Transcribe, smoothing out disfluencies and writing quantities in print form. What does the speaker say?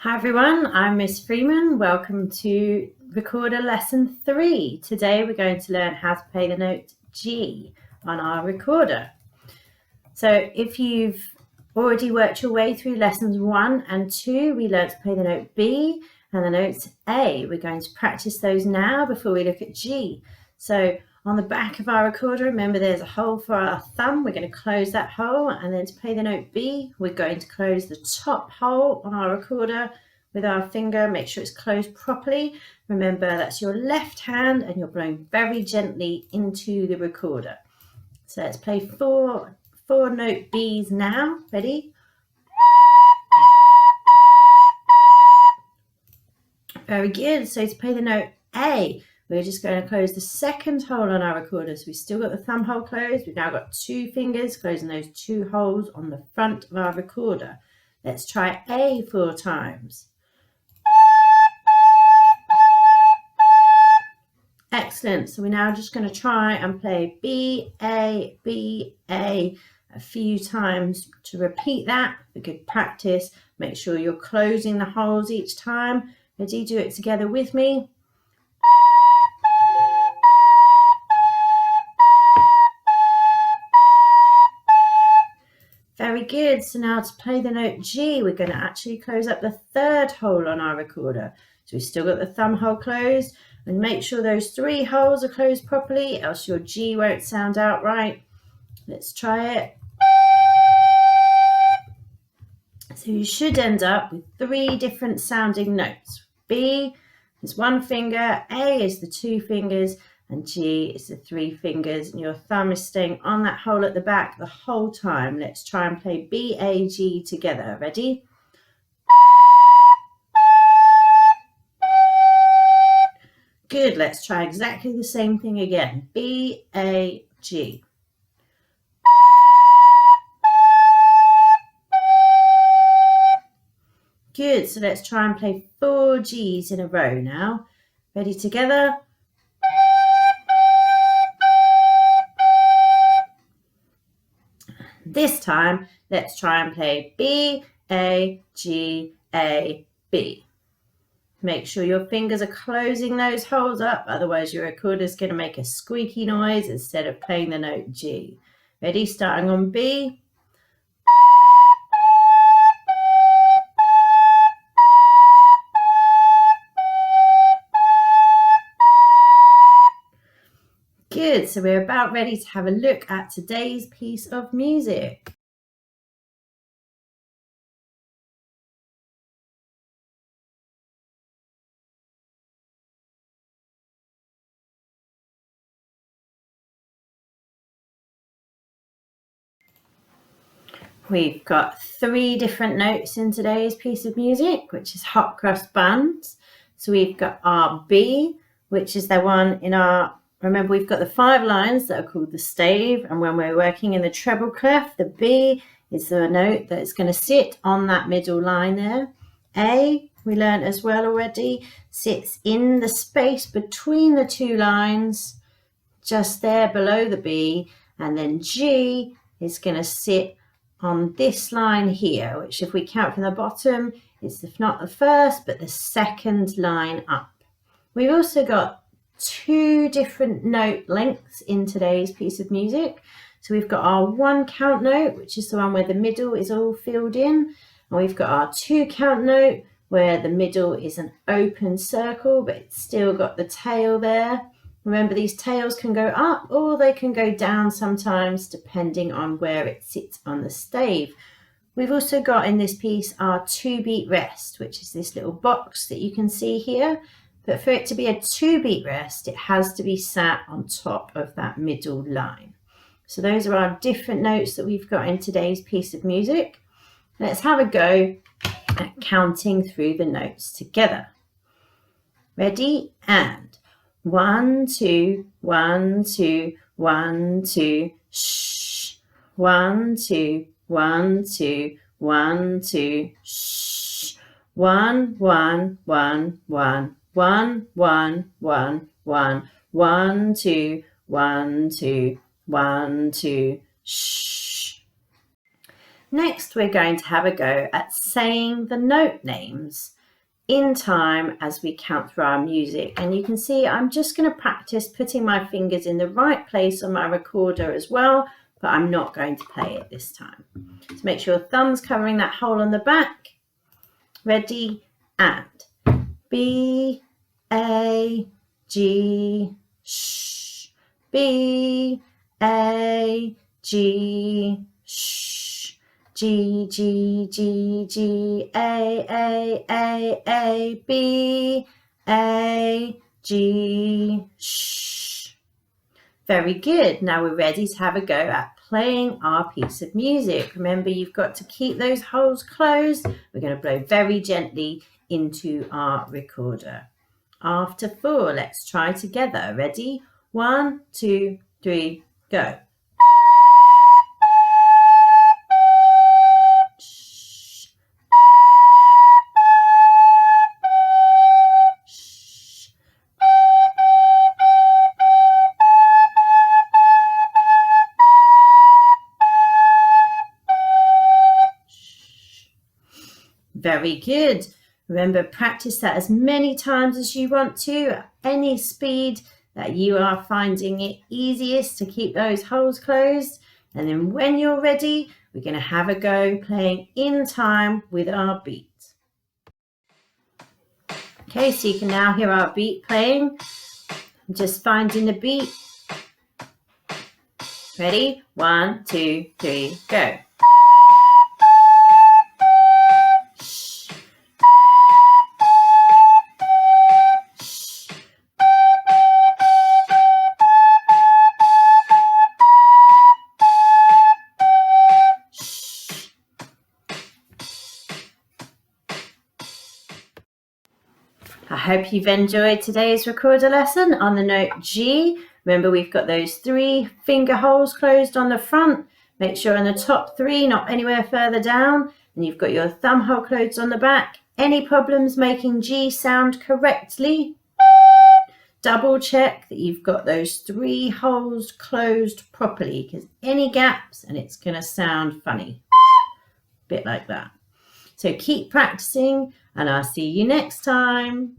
Hi everyone, I'm Miss Freeman. Welcome to Recorder Lesson 3. Today we're going to learn how to play the note G on our recorder. So if you've already worked your way through lessons 1 and 2, we learned to play the note B and the note A. We're going to practice those now before we look at G. So on the back of our recorder, remember there's a hole for our thumb. We're going to close that hole, and then to play the note B, we're going to close the top hole on our recorder with our finger. Make sure it's closed properly. Remember that's your left hand and you're blowing very gently into the recorder. So let's play four note Bs now. Ready? Very good. So to play the note A, we're just going to close the second hole on our recorder. So we've still got the thumb hole closed. We've now got 2 fingers closing those 2 holes on the front of our recorder. Let's try A 4 times. Excellent. So we're now just going to try and play B, A, B, A a few times. To repeat that for good practice, make sure you're closing the holes each time. Ready? Do it together with me. Very good. So now to play the note G, we're going to actually close up the 3rd hole on our recorder. So we've still got the thumb hole closed, and make sure those 3 holes are closed properly, else your G won't sound out right. Let's try it. So you should end up with 3 different sounding notes. B is 1 finger, A is the 2 fingers, and G is the 3 fingers, and your thumb is staying on that hole at the back the whole time. Let's try and play B, A, G together. Ready? Good. Let's try exactly the same thing again. B, A, G. Good. So let's try and play 4 Gs in a row now. Ready together? This time, let's try and play B, A, G, A, B. Make sure your fingers are closing those holes up, otherwise your recorder is going to make a squeaky noise instead of playing the note G. Ready? Starting on B. Good, so we're about ready to have a look at today's piece of music. We've got 3 different notes in today's piece of music, which is hot cross buns. So we've got our B, which is the one in our, remember we've got the 5 lines that are called the stave, and when we're working in the treble clef, the B is the note that's going to sit on that middle line there. A, we learned as well already, sits in the space between the 2 lines, just there below the B, and then G is going to sit on this line here, which if we count from the bottom, it's if not the first, but the 2nd line up. We've also got 2 different note lengths in today's piece of music. So we've got our 1 count note, which is the one where the middle is all filled in. And we've got our 2 count note, where the middle is an open circle, but it's still got the tail there. Remember, these tails can go up or they can go down sometimes, depending on where it sits on the stave. We've also got in this piece our 2-beat rest, which is this little box that you can see here. But for it to be a 2-beat rest, it has to be sat on top of that middle line. So those are our different notes that we've got in today's piece of music. Let's have a go at counting through the notes together. Ready? And 1, 2, 1, 2, 1, 2, shh. 1, 2, 1, 2, 1, 2, shh. 1, 1, 1, 1, 1, 1, 1, 1, 1, 2, 1, 2, 1, 2, shh. Next, we're going to have a go at saying the note names in time as we count through our music. And you can see I'm just going to practice putting my fingers in the right place on my recorder as well, but I'm not going to play it this time. So make sure your thumb's covering that hole on the back. Ready? And B, A, G, sh, B, A, G, sh, G, G, G, G, A, B, A, G, sh. Very good. Now we're ready to have a go at playing our piece of music. Remember, you've got to keep those holes closed. We're going to blow very gently into our recorder. After 4, let's try together. Ready? 1, 2, 3, go. Very good. Remember, practice that as many times as you want to, at any speed that you are finding it easiest to keep those holes closed. And then when you're ready, we're going to have a go playing in time with our beat. Okay, so you can now hear our beat playing. I'm just finding the beat. Ready? 1, 2, 3, go. I hope you've enjoyed today's recorder lesson on the note G. Remember, we've got those 3 finger holes closed on the front. Make sure in the top 3, not anywhere further down. And you've got your thumb hole closed on the back. Any problems making G sound correctly? Double check that you've got those 3 holes closed properly, because any gaps and it's going to sound funny. A bit like that. So keep practicing and I'll see you next time.